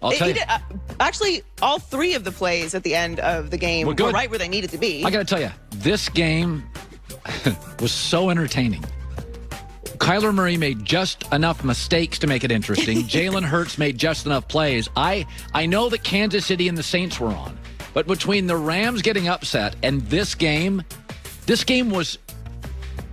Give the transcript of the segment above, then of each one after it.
I'll tell you. Actually, all three of the plays at the end of the game were right where they needed to be. I got to tell you, this game was so entertaining. Kyler Murray made just enough mistakes to make it interesting. Jalen Hurts made just enough plays. I know that Kansas City and the Saints were on, but between the Rams getting upset and this game was...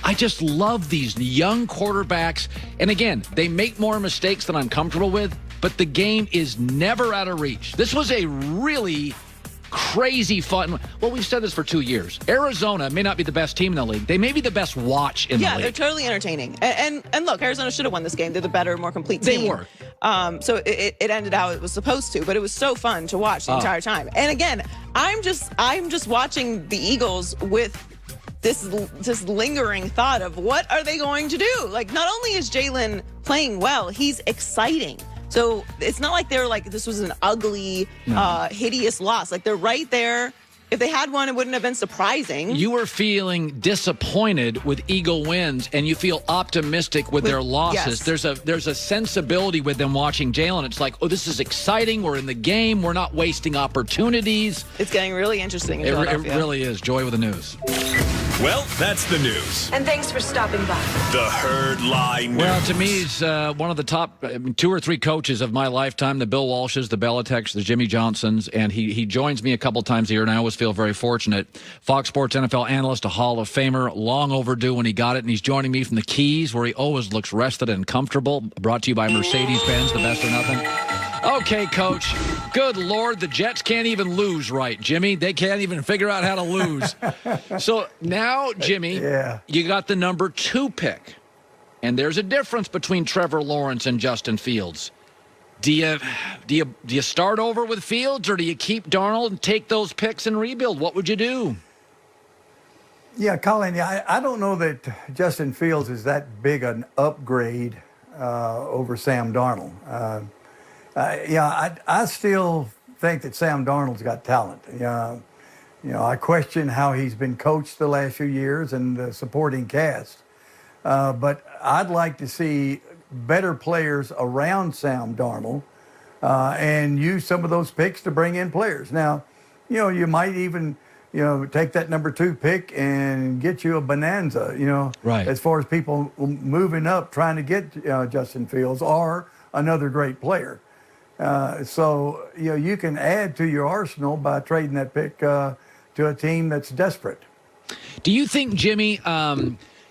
I just love these young quarterbacks. And again, they make more mistakes than I'm comfortable with, but the game is never out of reach. This was a really crazy fun. Well, we've said this for 2 years. Arizona may not be the best team in the league. They may be the best watch in the league. Yeah, they're totally entertaining. And look, Arizona should have won this game. They're the better, more complete team. They were. So it ended how it was supposed to, but it was so fun to watch the entire time. And again, I'm just watching the Eagles with this lingering thought of what are they going to do? Like, not only is Jalen playing well, he's exciting. So it's not like they're like, this was an ugly, hideous loss. Like, they're right there. If they had one, it wouldn't have been surprising. You were feeling disappointed with Eagle wins, and you feel optimistic with their losses. Yes. There's a sensibility with them watching Jalen. It's like, oh, this is exciting. We're in the game. We're not wasting opportunities. It's getting really interesting in It Philadelphia. really is. Joy with the news. Well, that's the news. And thanks for stopping by. The Herd Lie News. Well, to me, he's one of the top 2 or 3 coaches of my lifetime, the Bill Walshes, the Belichick's, the Jimmy Johnsons, and he joins me a couple times a year, and I always feel very fortunate. Fox Sports NFL analyst, a Hall of Famer, long overdue when he got it, and he's joining me from the Keys, where he always looks rested and comfortable. Brought to you by Mercedes-Benz, the best or nothing. Okay, Coach. Good Lord, the Jets can't even lose right, Jimmy. They can't even figure out how to lose. So now, Jimmy, you got the number 2 pick. And there's a difference between Trevor Lawrence and Justin Fields. Do you start over with Fields, or do you keep Darnold and take those picks and rebuild? What would you do? Yeah, Colin, I don't know that Justin Fields is that big an upgrade over Sam Darnold. I still think that Sam Darnold's got talent. I question how he's been coached the last few years and the supporting cast. But I'd like to see better players around Sam Darnold and use some of those picks to bring in players. Now, you might even, take that number 2 pick and get you a bonanza, right, as far as people moving up trying to get Justin Fields or another great player. So you can add to your arsenal by trading that pick to a team that's desperate. Do you think, Jimmy,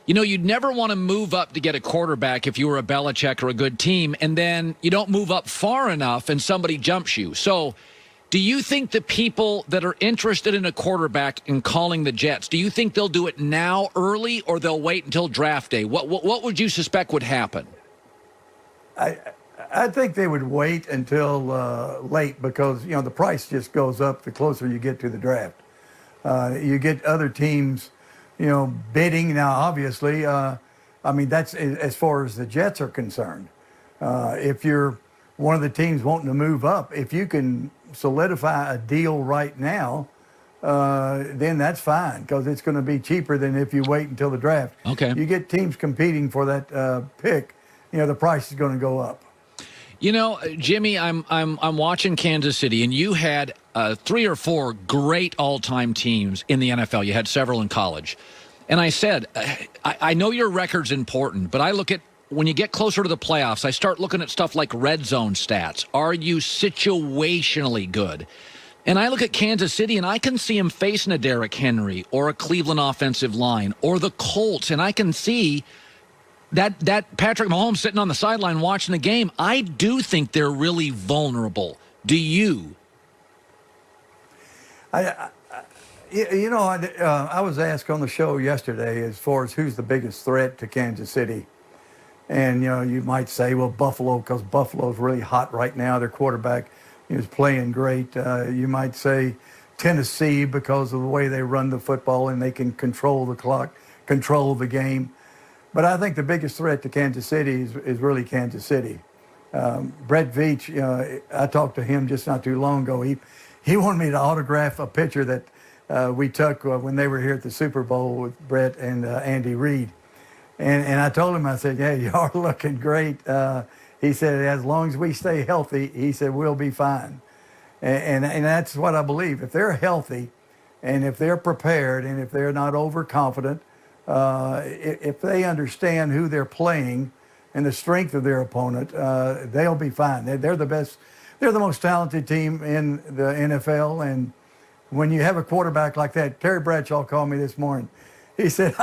you'd never want to move up to get a quarterback if you were a Belichick or a good team, and then you don't move up far enough and somebody jumps you. So do you think the people that are interested in a quarterback and calling the Jets, do you think they'll do it now early, or they'll wait until draft day? What would you suspect would happen? I think they would wait until late because, the price just goes up the closer you get to the draft. You get other teams, bidding. Now, obviously, that's as far as the Jets are concerned. If you're one of the teams wanting to move up, if you can solidify a deal right now, then that's fine because it's going to be cheaper than if you wait until the draft. Okay. You get teams competing for that pick, the price is going to go up. Jimmy, I'm watching Kansas City, and you had 3 or 4 great all-time teams in the NFL. You had several in college. And I said, I know your record's important, but I look at, when you get closer to the playoffs, I start looking at stuff like red zone stats. Are you situationally good? And I look at Kansas City, and I can see him facing a Derrick Henry or a Cleveland offensive line or the Colts, and I can see that Patrick Mahomes sitting on the sideline watching the game. I do think they're really vulnerable. Do you? I was asked on the show yesterday as far as who's the biggest threat to Kansas City. And, you might say, well, Buffalo, because Buffalo's really hot right now. Their quarterback is playing great. You might say Tennessee because of the way they run the football and they can control the clock, control the game. But I think the biggest threat to Kansas City is really Kansas City. Brett Veach, I talked to him just not too long ago. He wanted me to autograph a picture that we took when they were here at the Super Bowl with Brett and Andy Reid. And I told him, I said, yeah, you are looking great. He said, as long as we stay healthy, he said, we'll be fine. And that's what I believe. If they're healthy and if they're prepared and if they're not overconfident, if they understand who they're playing and the strength of their opponent, they'll be fine. They're the best. They're the most talented team in the NFL. And when you have a quarterback like that, Terry Bradshaw called me this morning. He said,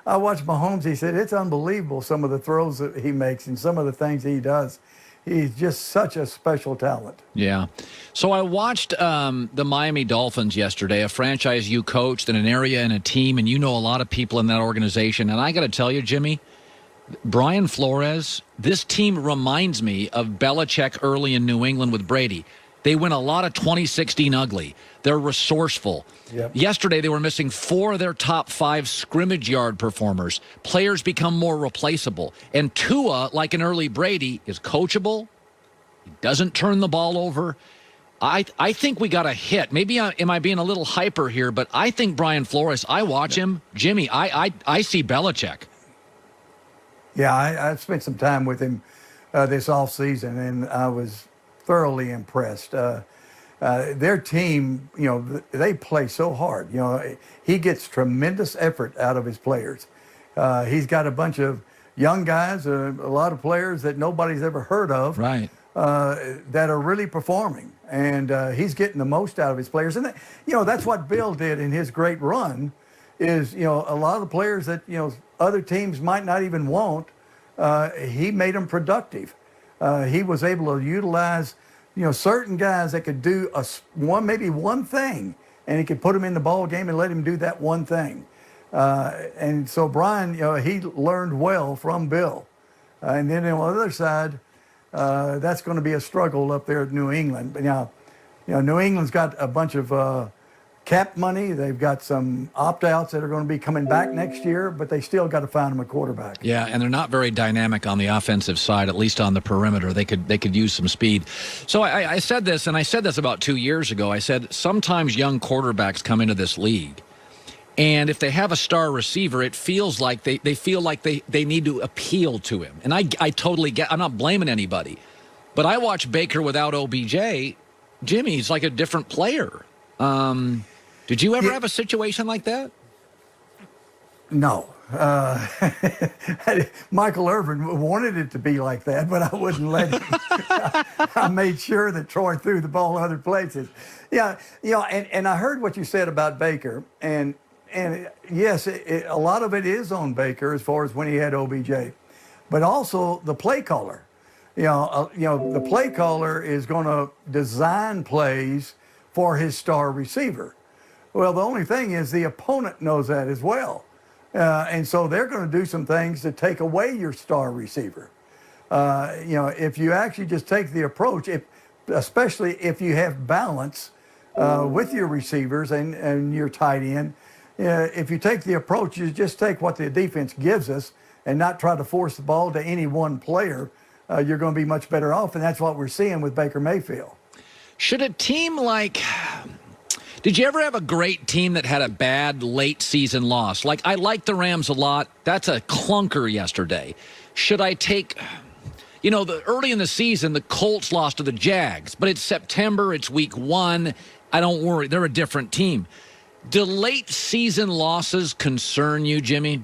I watched Mahomes. He said, it's unbelievable some of the throws that he makes and some of the things he does. He's just such a special talent. Yeah. So I watched the Miami Dolphins yesterday, a franchise you coached in an area and a team, and you know a lot of people in that organization. And I got to tell you, Jimmy, Brian Flores, this team reminds me of Belichick early in New England with Brady. They win a lot of 2016 ugly. They're resourceful. Yep. Yesterday, they were missing 4 of their top 5 scrimmage yard performers. Players become more replaceable. And Tua, like an early Brady, is coachable. He doesn't turn the ball over. I think we got a hit. Maybe am I being a little hyper here, but I think Brian Flores, I watch him. Jimmy, I see Belichick. Yeah, I spent some time with him this offseason, and I was thoroughly impressed. Their team, they play so hard. He gets tremendous effort out of his players. He's got a bunch of young guys, a lot of players that nobody's ever heard of, right? That are really performing, and he's getting the most out of his players. And that's what Bill did in his great run. Is a lot of the players that other teams might not even want. He made them productive. He was able to utilize certain guys that could do maybe one thing, and he could put them in the ball game and let him do that one thing. And so Brian, he learned well from Bill. And then on the other side, that's going to be a struggle up there at New England. But New England's got a bunch of cap money. They've got some opt-outs that are going to be coming back next year, but they still got to find them a quarterback. Yeah, and they're not very dynamic on the offensive side, at least on the perimeter. They could use some speed. So I said this, and I said this about 2 years ago. I said sometimes young quarterbacks come into this league, and if they have a star receiver, it feels like they feel like they need to appeal to him. And I totally get. I'm not blaming anybody, but I watch Baker without OBJ. Jimmy's like a different player. Did you ever have a situation like that? No. Michael Irvin wanted it to be like that, but I wouldn't let him. I made sure that Troy threw the ball other places. Yeah, and I heard what you said about Baker, and yes, a lot of it is on Baker as far as when he had OBJ, but also the play caller. The play caller is going to design plays for his star receiver. Well, the only thing is the opponent knows that as well. And so they're going to do some things to take away your star receiver. If you actually just take the approach, especially if you have balance with your receivers and your tight end, if you take the approach, you just take what the defense gives us and not try to force the ball to any one player, you're going to be much better off. And that's what we're seeing with Baker Mayfield. Should a team like... Did you ever have a great team that had a bad late season loss? Like, I like the Rams a lot. That's a clunker yesterday. Should I take, early in the season, the Colts lost to the Jags, but it's September, it's week 1. I don't worry. They're a different team. Do late season losses concern you, Jimmy?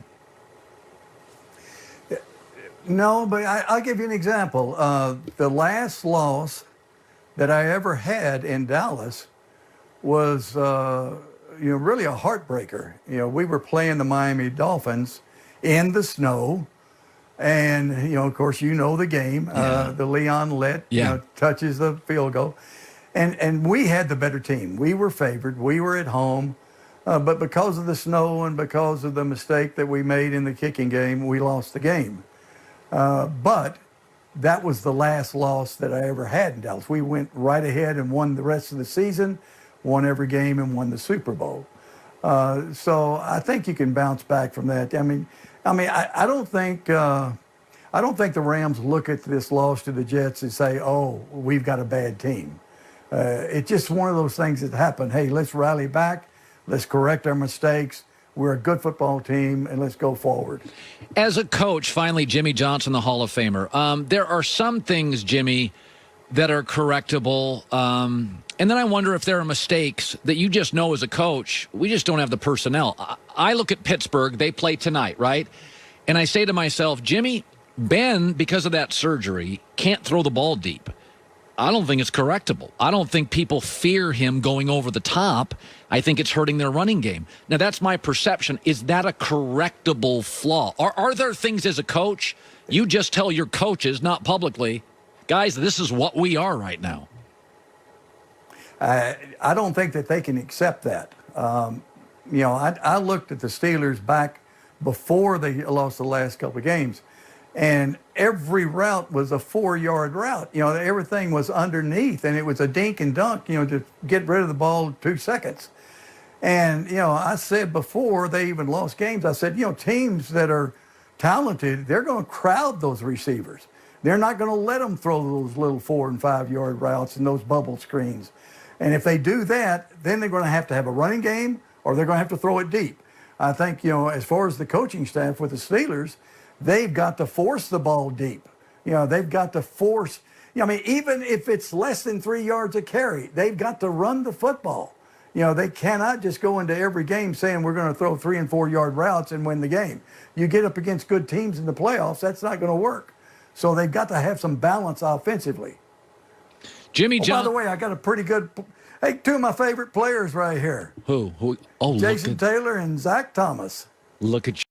No, but I'll give you an example. The last loss that I ever had in Dallas was, really a heartbreaker. We were playing the Miami Dolphins in the snow, and, of course, the game. Yeah. The Leon Lett, touches the field goal. And we had the better team. We were favored. We were at home. But because of the snow and because of the mistake that we made in the kicking game, we lost the game. But that was the last loss that I ever had in Dallas. We went right ahead and won the rest of the season, won every game, and won the Super Bowl. So I think you can bounce back from that. I don't think the Rams look at this loss to the Jets and say, "Oh, we've got a bad team." It's just one of those things that happen. Hey, let's rally back. Let's correct our mistakes. we're a good football team, and let's go forward. As a coach, finally, Jimmy Johnson, the Hall of Famer, there are some things, Jimmy, that are correctable. And then I wonder if there are mistakes that you just know as a coach, we just don't have the personnel. I look at Pittsburgh, they play tonight, right? And I say to myself, Jimmy, Ben, because of that surgery, can't throw the ball deep. I don't think it's correctable. I don't think people fear him going over the top. I think it's hurting their running game. Now, that's my perception. Is that a correctable flaw? Are there things as a coach you just tell your coaches, not publicly, guys, this is what we are right now? I don't think that they can accept that. I looked at the Steelers back before they lost the last couple of games, and every route was a 4-yard route. Everything was underneath, and it was a dink and dunk, to get rid of the ball in 2 seconds. And, I said before they even lost games, I said, teams that are talented, they're going to crowd those receivers. They're not going to let them throw those little 4- and 5-yard routes and those bubble screens. And if they do that, then they're going to have a running game, or they're going to have to throw it deep. I think, as far as the coaching staff with the Steelers, they've got to force the ball deep. They've got to force, even if it's less than 3 yards a carry, they've got to run the football. They cannot just go into every game saying we're going to throw 3- and 4-yard routes and win the game. You get up against good teams in the playoffs, that's not going to work. So they've got to have some balance offensively. Jimmy Johnson. By the way, I got a pretty good. Hey, 2 of my favorite players right here. Who? Oh, Jason Taylor and Zach Thomas. Look at you.